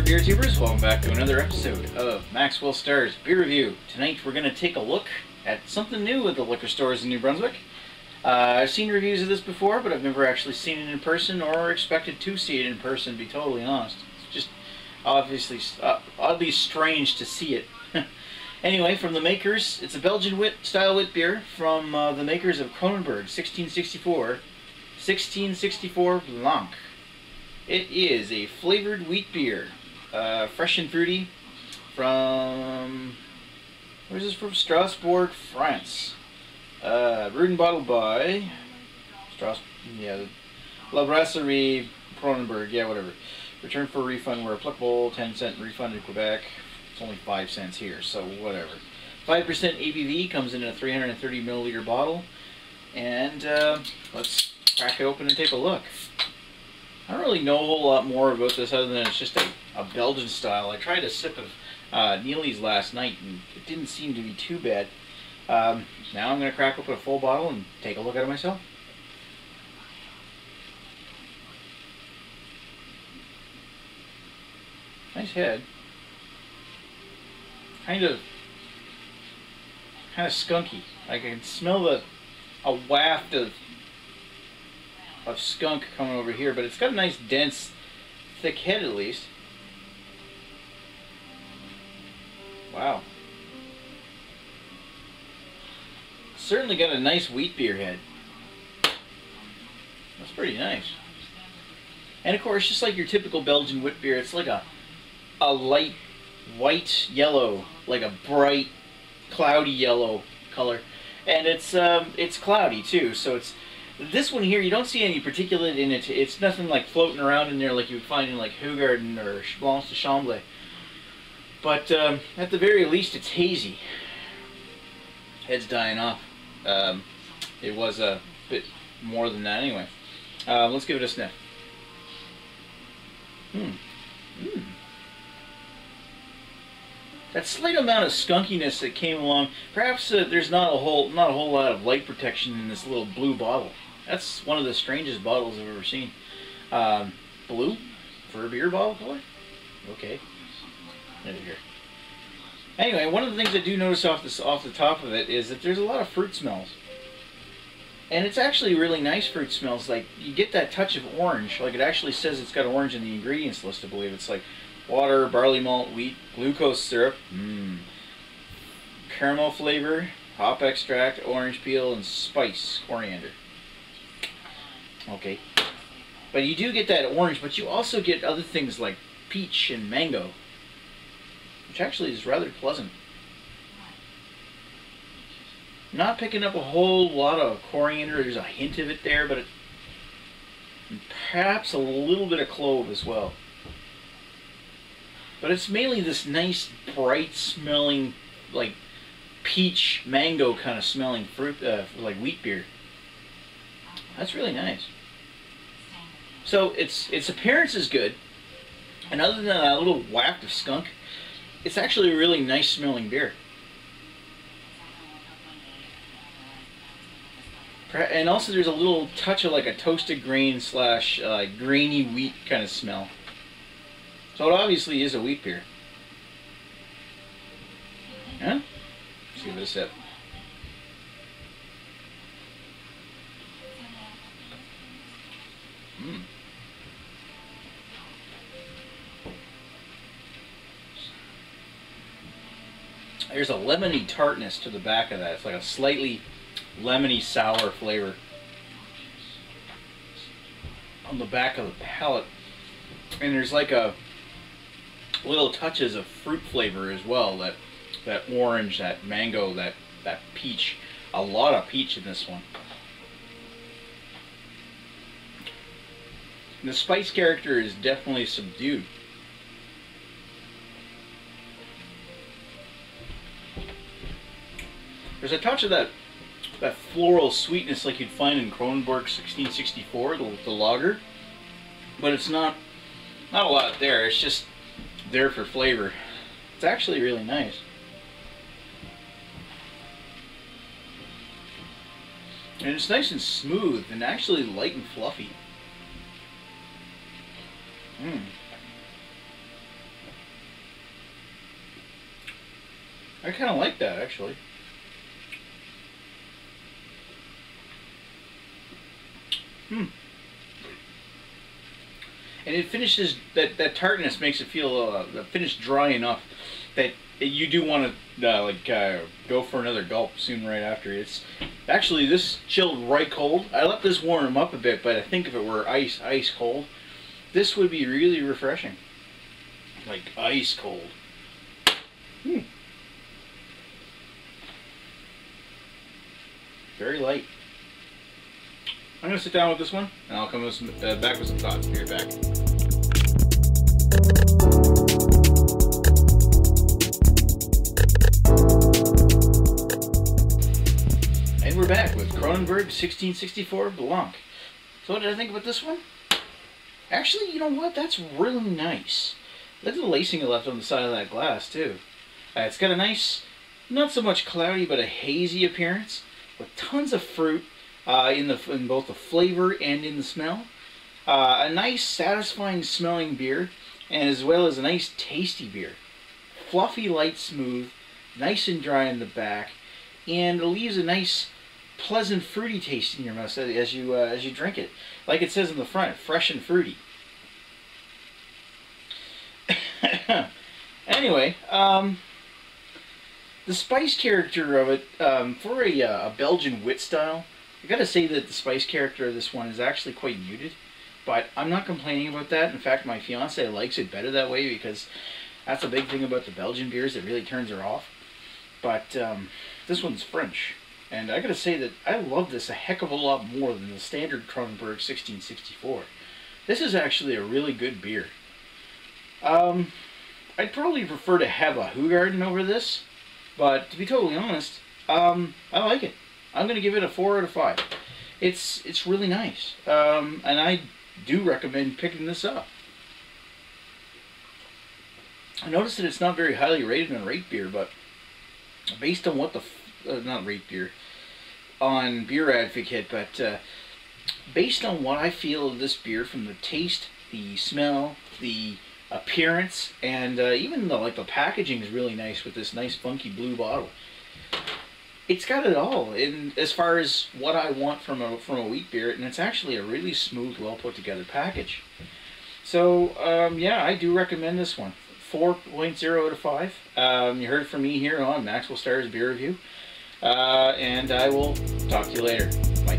beer tubers, welcome back to another episode of Maxwell Starr's beer review. Tonight we're going to take a look at something new at the liquor stores in New Brunswick. I've seen reviews of this before, but I've never actually seen it in person or expected to see it in person, to be totally honest. It's just obviously oddly strange to see it. Anyway, from the makers, it's a Belgian-style Witbier from the makers of Kronenbourg, 1664 Blanc. It is a flavored wheat beer, fresh and fruity, from, where's this from? Strasbourg, France. Brewed and bottled by La Brasserie Kronenbourg, yeah, whatever. Return for refund where applicable, 10-cent refund in Quebec. It's only 5 cents here, so whatever. 5% ABV, comes in a 330 milliliter bottle, and let's crack it open and take a look. I don't really know a whole lot more about this other than it's just a Belgian style. I tried a sip of Neely's last night and it didn't seem to be too bad. Now I'm going to crack open a full bottle and take a look at it myself. Nice head. Kind of skunky. I can smell a waft of skunk coming over here, but it's got a nice dense thick head at least. Wow. Certainly got a nice wheat beer head. That's pretty nice. And of course, just like your typical Belgian wheat beer, it's like a light white yellow, like a bright cloudy yellow color, and it's cloudy too, so it's this one here, you don't see any particulate in it. It's nothing like floating around in there like you would find in like Hoegaarden or Blanc de Chambre. But at the very least, it's hazy. Head's dying off. It was a bit more than that anyway. Let's give it a sniff. That slight amount of skunkiness that came along. Perhaps there's not a whole lot of light protection in this little blue bottle. That's one of the strangest bottles I've ever seen. Blue for a beer bottle color? Okay. Here. Anyway, one of the things I do notice off the top of it is that there's a lot of fruit smells. And it's actually really nice fruit smells. Like, you get that touch of orange. Like, it actually says it's got orange in the ingredients list, I believe. It's like water, barley malt, wheat, glucose syrup, caramel flavor, hop extract, orange peel, and spice, coriander. Okay. But you do get that orange, but you also get other things like peach and mango, which actually is rather pleasant. Not picking up a whole lot of coriander. There's a hint of it there, but perhaps a little bit of clove as well. But it's mainly this nice, bright smelling, like peach, mango kind of smelling fruit, like wheat beer. That's really nice. So its appearance is good, and other than a little waft of skunk, it's actually a really nice smelling beer. And also there's a little touch of like a toasted grain slash grainy wheat kind of smell. So it obviously is a wheat beer. Huh? Let's give it a sip. There's a lemony tartness to the back of that. It's like a slightly lemony sour flavor on the back of the palate. And there's like a little touches of fruit flavor as well. That orange, that mango, that peach. A lot of peach in this one. The spice character is definitely subdued. There's a touch of that floral sweetness like you'd find in Kronenbourg 1664, the lager, but it's not a lot there. It's just there for flavor. It's actually really nice. And it's nice and smooth and actually light and fluffy. I kind of like that, actually. And it finishes, that tartness makes it feel, finished dry enough that you do want to go for another gulp soon right after. It's actually, this chilled right cold. I let this warm him up a bit, but I think if it were ice cold, this would be really refreshing. Like ice cold. Very light. I'm going to sit down with this one, and I'll come with some, back with some thoughts. Be right back. And we're back with Kronenbourg 1664 Blanc. So what did I think about this one? Actually, you know what? That's really nice. Look at the lacing it left on the side of that glass, too. It's got a nice, not so much cloudy, but a hazy appearance, with tons of fruit in both the flavor and in the smell. A nice, satisfying smelling beer, and as well as a nice, tasty beer. Fluffy, light, smooth, nice and dry in the back, and it leaves a nice, pleasant, fruity taste in your mouth as you drink it. Like it says in the front, fresh and fruity. Anyway, the spice character of it, for a Belgian wit style, I gotta say that the spice character of this one is actually quite muted, but I'm not complaining about that. In fact, my fiance likes it better that way, because that's a big thing about the Belgian beers, it really turns her off. But this one's French, and I gotta say that I love this a heck of a lot more than the standard Kronenbourg 1664. This is actually a really good beer. I'd probably prefer to have a Hoegaarden over this, but to be totally honest, I like it. I'm going to give it a 4 out of 5. It's really nice, and I do recommend picking this up. I noticed that it's not very highly rated on Rate Beer, but based on what the not Rate Beer, on Beer Advocate, but based on what I feel of this beer, from the taste, the smell, the appearance, and even the packaging is really nice with this nice funky blue bottle. It's got it all in as far as what I want from a wheat beer, and it's actually a really smooth, well put together package. So yeah, I do recommend this one. 4.0 out of 5. You heard it from me here on Maxwell Starr's Beer Review, and I will talk to you later. Bye.